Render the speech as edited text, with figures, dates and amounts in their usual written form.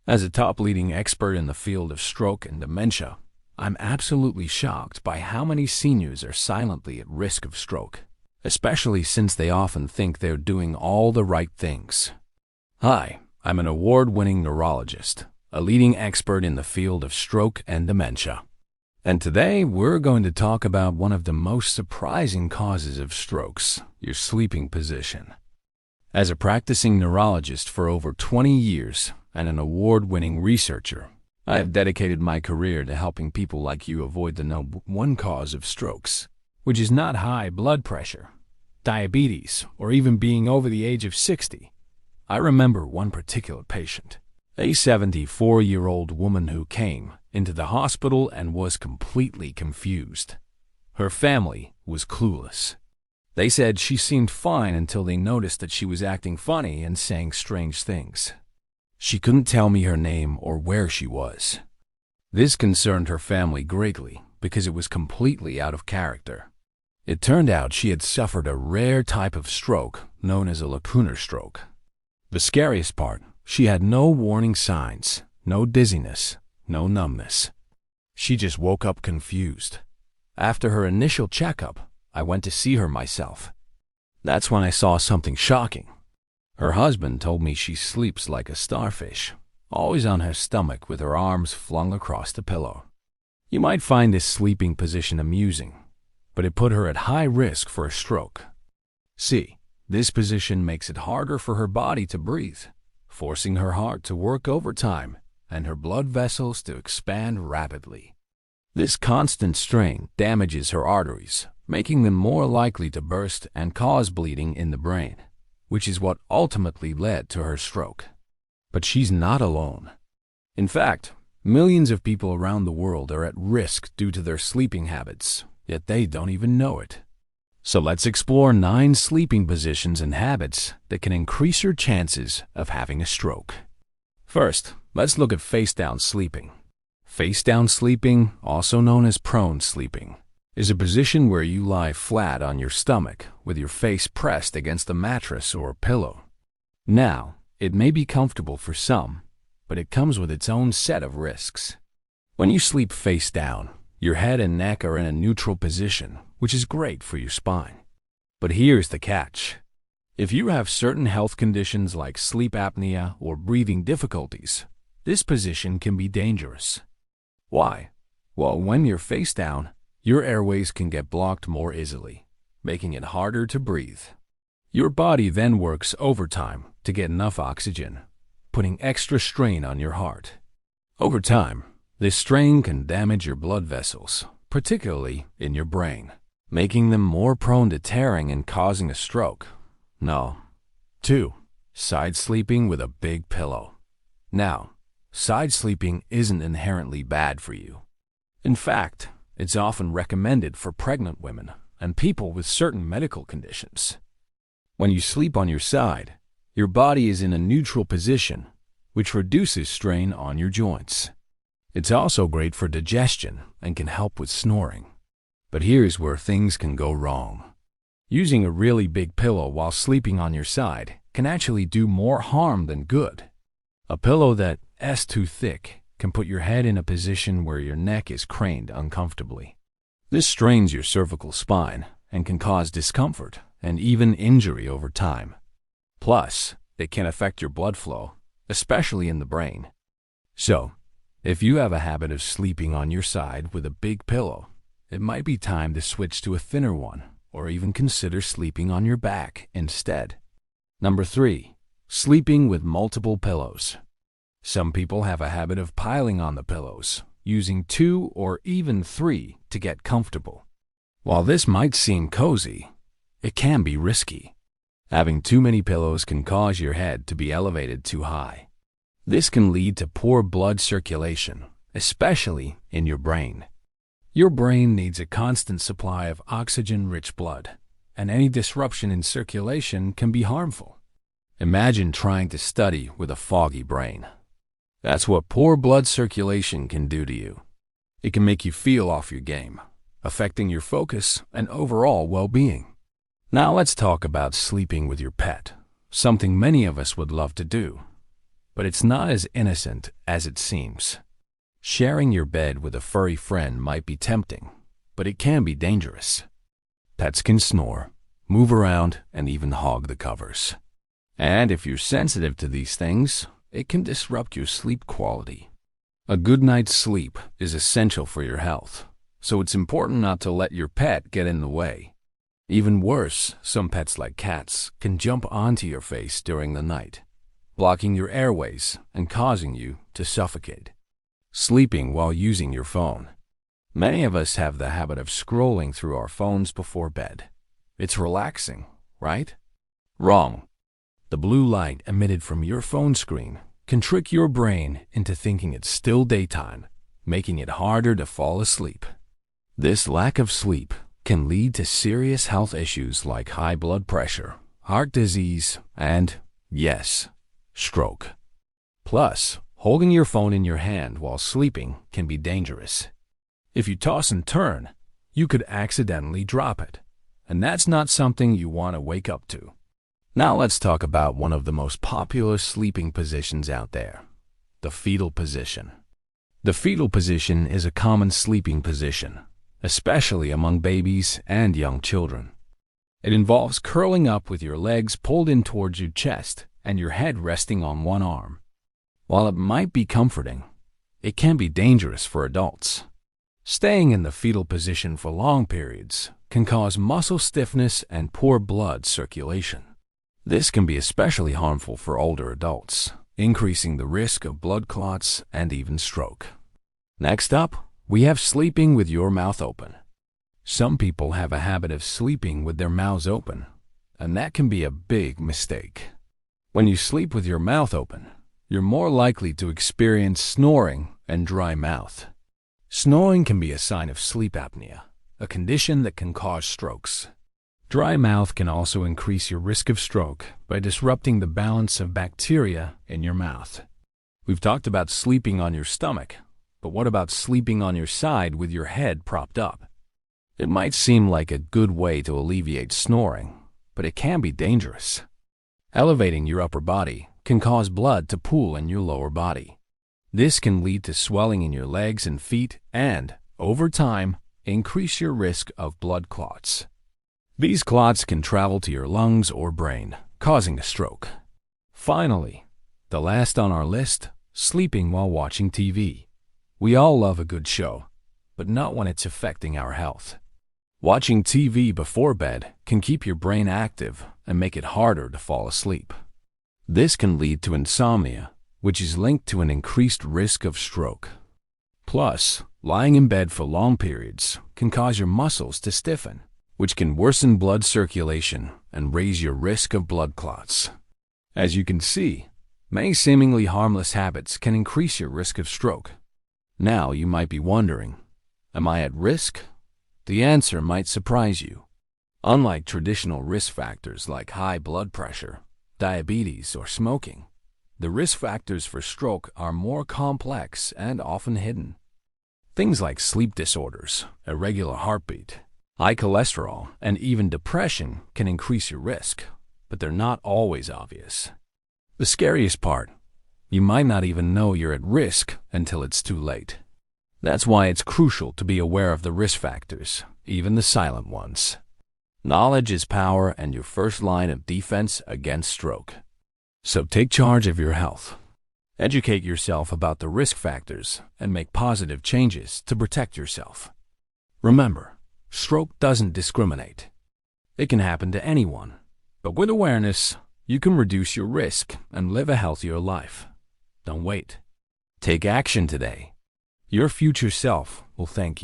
As a top leading expert in the field of stroke and dementia, I'm absolutely shocked by how many seniors are silently at risk of stroke, especially since they often think they're doing all the right things. Hi, I'm an award-winning neurologist, a leading expert in the field of stroke and dementia. And today we're going to talk about one of the most surprising causes of strokes, your sleeping position. As a practicing neurologist for over 20 years and an award-winning researcher, I have dedicated my career to helping people like you avoid the number one cause of strokes, which is not high blood pressure, diabetes, or even being over the age of 60. I remember one particular patient, a 74-year-old woman who came into the hospital and was completely confused. Her family was clueless. They said she seemed fine until they noticed that she was acting funny and saying strange things. She couldn't tell me her name or where she was. This concerned her family greatly because it was completely out of character. It turned out she had suffered a rare type of stroke known as a lacunar stroke. The scariest part, she had no warning signs, no dizziness, no numbness. She just woke up confused. After her initial checkup, I went to see her myself. That's when I saw something shocking. Her husband told me she sleeps like a starfish, always on her stomach with her arms flung across the pillow. You might find this sleeping position amusing, but it put her at high risk for a stroke. See, this position makes it harder for her body to breathe, forcing her heart to work overtime and her blood vessels to expand rapidly. This constant strain damages her arteries, making them more likely to burst and cause bleeding in the brain, which is what ultimately led to her stroke. But she's not alone. In fact, millions of people around the world are at risk due to their sleeping habits, yet they don't even know it. So let's explore 9 sleeping positions and habits that can increase your chances of having a stroke. First, let's look at face-down sleeping. Face-down sleeping, also known as prone sleeping, is a position where you lie flat on your stomach with your face pressed against a mattress or a pillow. Now, it may be comfortable for some, but it comes with its own set of risks. When you sleep face down, your head and neck are in a neutral position, which is great for your spine. But here's the catch. If you have certain health conditions like sleep apnea or breathing difficulties, this position can be dangerous. Why? Well, when you're face down, your airways can get blocked more easily, making it harder to breathe. Your body then works overtime to get enough oxygen, putting extra strain on your heart. Over time, this strain can damage your blood vessels, particularly in your brain, making them more prone to tearing and causing a stroke. No. 2. Side sleeping with a big pillow. Now, side sleeping isn't inherently bad for you. In fact, it's often recommended for pregnant women and people with certain medical conditions. When you sleep on your side, your body is in a neutral position, which reduces strain on your joints. It's also great for digestion and can help with snoring. But here's where things can go wrong. Using a really big pillow while sleeping on your side can actually do more harm than good. A pillow that's too thick can put your head in a position where your neck is craned uncomfortably. This strains your cervical spine and can cause discomfort and even injury over time. Plus, it can affect your blood flow, especially in the brain. So, if you have a habit of sleeping on your side with a big pillow, it might be time to switch to a thinner one or even consider sleeping on your back instead. Number 3. Sleeping with multiple pillows. Some people have a habit of piling on the pillows, using 2 or even 3 to get comfortable. While this might seem cozy, it can be risky. Having too many pillows can cause your head to be elevated too high. This can lead to poor blood circulation, especially in your brain. Your brain needs a constant supply of oxygen-rich blood, and any disruption in circulation can be harmful. Imagine trying to study with a foggy brain. That's what poor blood circulation can do to you. It can make you feel off your game, affecting your focus and overall well-being. Now let's talk about sleeping with your pet, something many of us would love to do. But it's not as innocent as it seems. Sharing your bed with a furry friend might be tempting, but it can be dangerous. Pets can snore, move around, and even hog the covers. And if you're sensitive to these things, it can disrupt your sleep quality. A good night's sleep is essential for your health, so it's important not to let your pet get in the way. Even worse, some pets like cats can jump onto your face during the night, blocking your airways and causing you to suffocate. Sleeping while using your phone. Many of us have the habit of scrolling through our phones before bed. It's relaxing, right? Wrong. The blue light emitted from your phone screen can trick your brain into thinking it's still daytime, making it harder to fall asleep. This lack of sleep can lead to serious health issues like high blood pressure, heart disease, and, yes, stroke. Plus, holding your phone in your hand while sleeping can be dangerous. If you toss and turn, you could accidentally drop it, and that's not something you want to wake up to. Now let's talk about one of the most popular sleeping positions out there, the fetal position. The fetal position is a common sleeping position, especially among babies and young children. It involves curling up with your legs pulled in towards your chest and your head resting on one arm. While it might be comforting, it can be dangerous for adults. Staying in the fetal position for long periods can cause muscle stiffness and poor blood circulation. This can be especially harmful for older adults, increasing the risk of blood clots and even stroke. Next up, we have sleeping with your mouth open. Some people have a habit of sleeping with their mouths open, and that can be a big mistake. When you sleep with your mouth open, you're more likely to experience snoring and dry mouth. Snoring can be a sign of sleep apnea, a condition that can cause strokes. Dry mouth can also increase your risk of stroke by disrupting the balance of bacteria in your mouth. We've talked about sleeping on your stomach, but what about sleeping on your side with your head propped up? It might seem like a good way to alleviate snoring, but it can be dangerous. Elevating your upper body can cause blood to pool in your lower body. This can lead to swelling in your legs and feet and, over time, increase your risk of blood clots. These clots can travel to your lungs or brain, causing a stroke. Finally, the last on our list, sleeping while watching TV. We all love a good show, but not when it's affecting our health. Watching TV before bed can keep your brain active and make it harder to fall asleep. This can lead to insomnia, which is linked to an increased risk of stroke. Plus, lying in bed for long periods can cause your muscles to stiffen, which can worsen blood circulation and raise your risk of blood clots. As you can see, many seemingly harmless habits can increase your risk of stroke. Now you might be wondering, am I at risk? The answer might surprise you. Unlike traditional risk factors like high blood pressure, diabetes, or smoking, the risk factors for stroke are more complex and often hidden. Things like sleep disorders, irregular heartbeat, high cholesterol, and even depression can increase your risk, but they're not always obvious. The scariest part, you might not even know you're at risk until it's too late. That's why it's crucial to be aware of the risk factors, even the silent ones. Knowledge is power and your first line of defense against stroke. So take charge of your health. Educate yourself about the risk factors and make positive changes to protect yourself. Remember, stroke doesn't discriminate. It can happen to anyone, but with awareness, you can reduce your risk and live a healthier life. Don't wait. Take action today. Your future self will thank you.